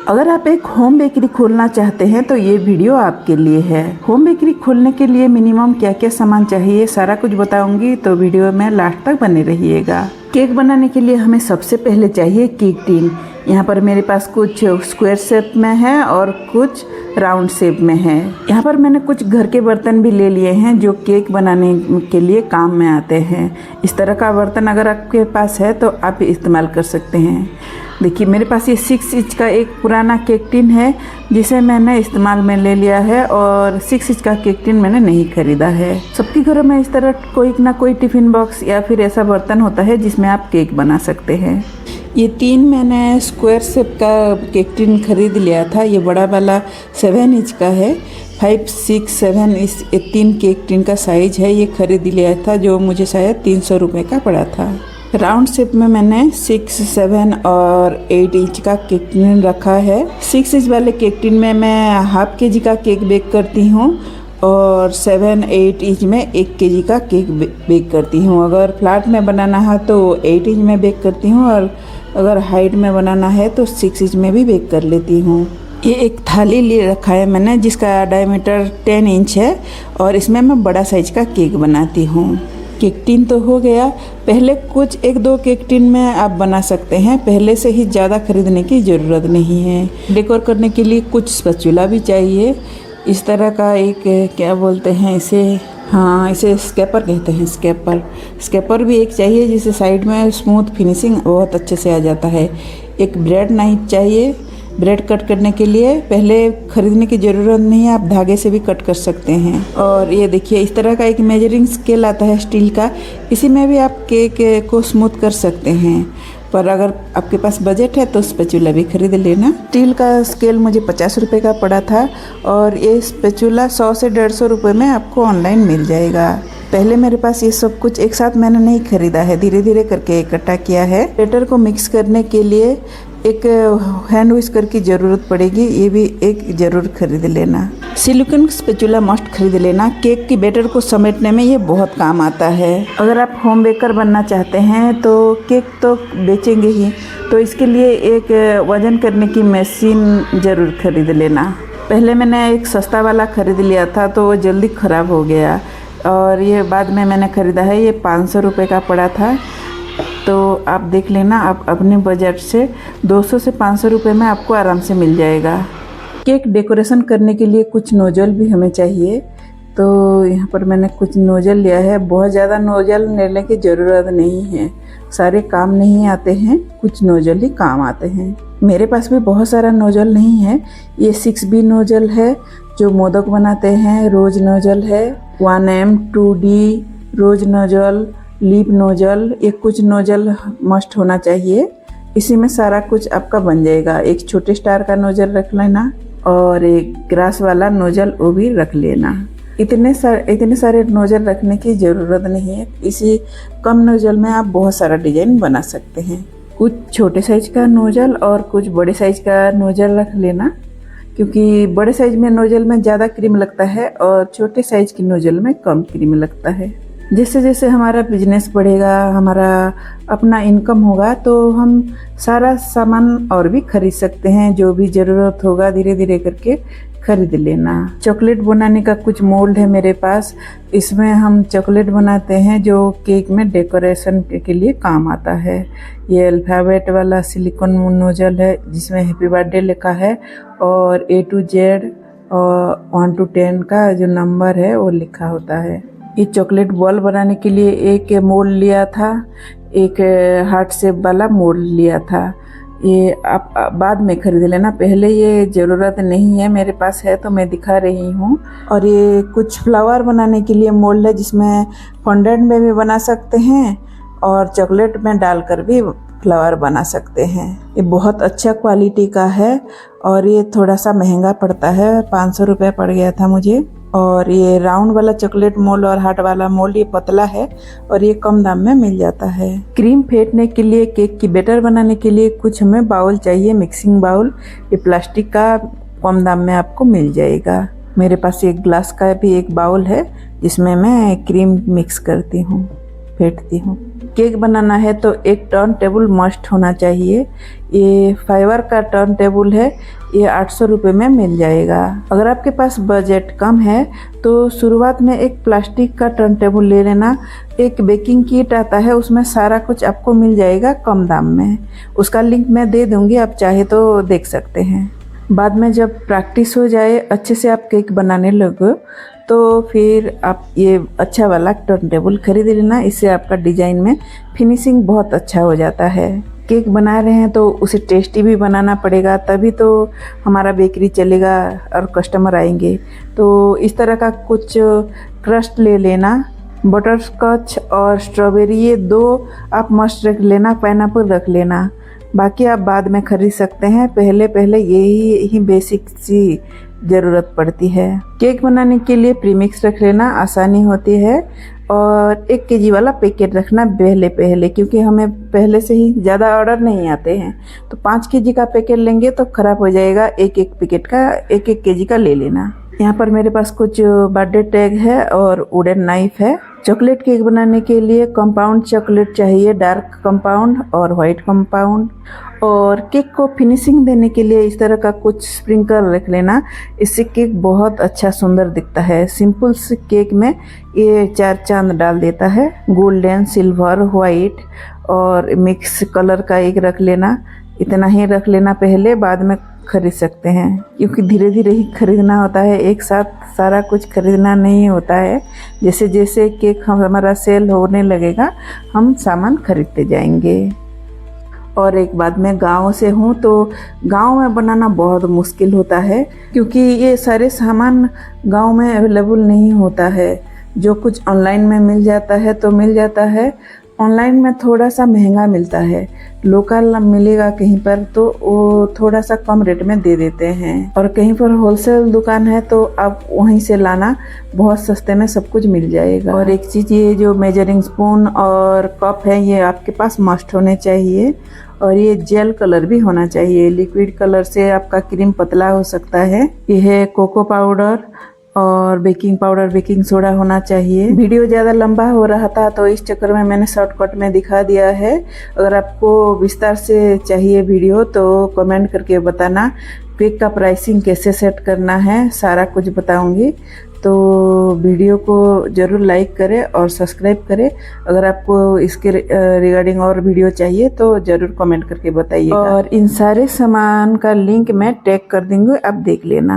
अगर आप एक होम बेकरी खोलना चाहते हैं तो ये वीडियो आपके लिए है। होम बेकरी खोलने के लिए मिनिमम क्या क्या सामान चाहिए सारा कुछ बताऊंगी, तो वीडियो में लास्ट तक बने रहिएगा। केक बनाने के लिए हमें सबसे पहले चाहिए केक टिन। यहाँ पर मेरे पास कुछ स्क्वायर शेप में है और कुछ राउंड शेप में है। यहाँ पर मैंने कुछ घर के बर्तन भी ले लिए हैं जो केक बनाने के लिए काम में आते हैं। इस तरह का बर्तन अगर आपके पास है तो आप इस्तेमाल कर सकते हैं। देखिए मेरे पास ये 6 इंच का एक पुराना केक टिन है जिसे मैंने इस्तेमाल में ले लिया है, और 6 इंच का केक टिन मैंने नहीं खरीदा है। सबके घरों में इस तरह कोई ना कोई टिफ़िन बॉक्स या फिर ऐसा बर्तन होता है जिसमें आप केक बना सकते हैं। ये 3 मैंने स्क्वायर शेप का केक टिन खरीद लिया था। ये बड़ा वाला 7 इंच का है। 5, 6, 7 इस 3 केक टिन का साइज है। ये खरीद लिया था जो मुझे शायद 300 रुपये का पड़ा था। राउंड शेप में मैंने 6, 7 और 8 इंच का केक टिन रखा है। 6 इंच वाले केक टिन में मैं हाफ kg का केक बेक करती हूँ और 7, 8 इंच में 1 kg का केक बेक करती हूँ। अगर फ्लैट में बनाना है तो 8 इंच में बेक करती हूँ, और अगर हाइट में बनाना है तो 6 इंच में भी बेक कर लेती हूँ। ये एक थाली ले रखा है मैंने जिसका डायमीटर 10 इंच है, और इसमें मैं बड़ा साइज का केक बनाती हूँ। केक टिन तो हो गया। पहले कुछ 1-2 केक टिन में आप बना सकते हैं, पहले से ही ज़्यादा खरीदने की ज़रूरत नहीं है। डेकोर करने के लिए कुछ स्पैचुला भी चाहिए। इस तरह का एक क्या बोलते हैं इसे, हाँ इसे स्केपर कहते हैं। स्केपर भी एक चाहिए जिससे साइड में स्मूथ फिनिशिंग बहुत अच्छे से आ जाता है। एक ब्रेड नाइफ चाहिए ब्रेड कट करने के लिए। पहले खरीदने की ज़रूरत नहीं है, आप धागे से भी कट कर सकते हैं। और ये देखिए इस तरह का एक मेजरिंग स्केल आता है स्टील का, इसी में भी आप केक को स्मूथ कर सकते हैं। पर अगर आपके पास बजट है तो स्पैचुला भी खरीद लेना। स्टील का स्केल मुझे 50 रुपये का पड़ा था, और ये स्पैचुला 100 से 150 रुपये में आपको ऑनलाइन मिल जाएगा। पहले मेरे पास ये सब कुछ एक साथ मैंने नहीं खरीदा है, धीरे धीरे करके इकट्ठा किया है। बैटर को मिक्स करने के लिए एक हैंड व्हिस्कर की ज़रूरत पड़ेगी, ये भी एक ज़रूर खरीद लेना। सिलिकॉन स्पैचुला मस्ट खरीद लेना। केक की बैटर को समेटने में ये बहुत काम आता है। अगर आप होम बेकर बनना चाहते हैं तो केक तो बेचेंगे ही, तो इसके लिए एक वज़न करने की मशीन ज़रूर खरीद लेना। पहले मैंने एक सस्ता वाला खरीद लिया था तो वो जल्दी ख़राब हो गया, और ये बाद में मैंने ख़रीदा है। ये 500 रुपये का पड़ा था। तो आप देख लेना, आप अपने बजट से 200 से 500 रुपये में आपको आराम से मिल जाएगा। केक डेकोरेशन करने के लिए कुछ नोजल भी हमें चाहिए, तो यहाँ पर मैंने कुछ नोजल लिया है। बहुत ज़्यादा नोजल लेने की ज़रूरत नहीं है, सारे काम नहीं आते हैं, कुछ नोजल ही काम आते हैं। मेरे पास भी बहुत सारा नोजल नहीं है। ये 6B नोजल है जो मोदक बनाते हैं, रोज नोजल है, 1M, 2D रोज नोजल, लिप नोजल, ये कुछ नोजल मस्ट होना चाहिए। इसी में सारा कुछ आपका बन जाएगा। एक छोटे स्टार का नोजल रख लेना, और एक ग्रास वाला नोजल वो भी रख लेना। इतने सारे नोजल रखने की ज़रूरत नहीं है। इसी कम नोजल में आप बहुत सारा डिज़ाइन बना सकते हैं। कुछ छोटे साइज का नोजल और कुछ बड़े साइज का नोजल रख लेना, क्योंकि बड़े साइज में नोजल में ज़्यादा क्रीम लगता है और छोटे साइज की नोजल में कम क्रीम लगता है। जैसे जैसे हमारा बिजनेस बढ़ेगा, हमारा अपना इनकम होगा, तो हम सारा सामान और भी खरीद सकते हैं। जो भी ज़रूरत होगा धीरे धीरे करके खरीद लेना। चॉकलेट बनाने का कुछ मोल्ड है मेरे पास, इसमें हम चॉकलेट बनाते हैं जो केक में डेकोरेशन के लिए काम आता है। ये अल्फ़ाबेट वाला सिलिकॉन नोजल है जिसमें हैप्पी बर्थडे लिखा है, और A to Z और 1 to 10 का जो नंबर है वो लिखा होता है। ये चॉकलेट बॉल बनाने के लिए एक मोल्ड लिया था, एक हार्ट शेप वाला मोल्ड लिया था। ये आप बाद में खरीद लेना, पहले ये ज़रूरत नहीं है। मेरे पास है तो मैं दिखा रही हूँ। और ये कुछ फ्लावर बनाने के लिए मोल्ड है जिसमें फॉन्डेंट में भी बना सकते हैं और चॉकलेट में डालकर भी फ्लावर बना सकते हैं। ये बहुत अच्छा क्वालिटी का है, और ये थोड़ा सा महंगा पड़ता है, 500 रुपये पड़ गया था मुझे। और ये राउंड वाला चॉकलेट मोल्ड और हार्ट वाला मोल्ड ये पतला है और ये कम दाम में मिल जाता है। क्रीम फेंटने के लिए, केक की बैटर बनाने के लिए कुछ हमें बाउल चाहिए, मिक्सिंग बाउल। ये प्लास्टिक का कम दाम में आपको मिल जाएगा। मेरे पास एक ग्लास का भी एक बाउल है जिसमें मैं क्रीम मिक्स करती हूँ, फेंटती हूँ। केक बनाना है तो एक टर्न टेबल मस्ट होना चाहिए। ये फाइबर का टर्न टेबल है, ये 800 रुपये में मिल जाएगा। अगर आपके पास बजट कम है तो शुरुआत में एक प्लास्टिक का टर्न टेबल ले लेना। एक बेकिंग किट आता है, उसमें सारा कुछ आपको मिल जाएगा कम दाम में। उसका लिंक मैं दे दूँगी, आप चाहे तो देख सकते हैं। बाद में जब प्रैक्टिस हो जाए, अच्छे से आप केक बनाने लगो, तो फिर आप ये अच्छा वाला टर्न टेबल खरीद लेना। इससे आपका डिज़ाइन में फिनिशिंग बहुत अच्छा हो जाता है। केक बना रहे हैं तो उसे टेस्टी भी बनाना पड़ेगा, तभी तो हमारा बेकरी चलेगा और कस्टमर आएंगे। तो इस तरह का कुछ क्रस्ट ले लेना। बटर स्कॉच और स्ट्रॉबेरी, ये 2 आप मस्ट रख लेना। पाइनएप्पल रख लेना, बाकी आप बाद में खरीद सकते हैं। पहले यही बेसिक सी ज़रूरत पड़ती है। केक बनाने के लिए प्रीमिक्स रख लेना, आसानी होती है। और 1 केजी वाला पैकेट रखना पहले, क्योंकि हमें पहले से ही ज़्यादा ऑर्डर नहीं आते हैं। तो 5 केजी का पैकेट लेंगे तो ख़राब हो जाएगा। एक पैकेट का 1 केजी का ले लेना। यहाँ पर मेरे पास कुछ बर्थडे टैग है और वुडन नाइफ है। चॉकलेट केक बनाने के लिए कंपाउंड चॉकलेट चाहिए, डार्क कंपाउंड और वाइट कंपाउंड। और केक को फिनिशिंग देने के लिए इस तरह का कुछ स्प्रिंकल रख लेना। इससे केक बहुत अच्छा सुंदर दिखता है। सिंपल से केक में ये 4 चांद डाल देता है। गोल्डन, सिल्वर, वाइट और मिक्स कलर का एक रख लेना। इतना ही रख लेना पहले, बाद में खरीद सकते हैं, क्योंकि धीरे धीरे ही खरीदना होता है, एक साथ सारा कुछ खरीदना नहीं होता है। जैसे जैसे केक हमारा सेल होने लगेगा, हम सामान खरीदते जाएंगे। और एक बात, मैं गांव से हूँ तो गांव में बनाना बहुत मुश्किल होता है, क्योंकि ये सारे सामान गांव में अवेलेबल नहीं होता है। जो कुछ ऑनलाइन में मिल जाता है तो मिल जाता है। ऑनलाइन में थोड़ा सा महंगा मिलता है, लोकल मिलेगा कहीं पर तो वो थोड़ा सा कम रेट में दे देते हैं। और कहीं पर होलसेल दुकान है तो आप वहीं से लाना, बहुत सस्ते में सब कुछ मिल जाएगा। और एक चीज़, ये जो मेजरिंग स्पून और कप है, ये आपके पास मस्ट होने चाहिए। और ये जेल कलर भी होना चाहिए। लिक्विड कलर से आपका क्रीम पतला हो सकता है। ये है कोको पाउडर और बेकिंग पाउडर, बेकिंग सोडा होना चाहिए। वीडियो ज़्यादा लंबा हो रहा था तो इस चक्कर में मैंने शॉर्टकट में दिखा दिया है। अगर आपको विस्तार से चाहिए वीडियो तो कमेंट करके बताना। केक का प्राइसिंग कैसे सेट करना है सारा कुछ बताऊंगी। तो वीडियो को ज़रूर लाइक करें और सब्सक्राइब करें। अगर आपको इसके रिगार्डिंग और वीडियो चाहिए तो ज़रूर कमेंट करके बताइएगा। और इन सारे सामान का लिंक मैं टैग कर दूँगी, आप देख लेना।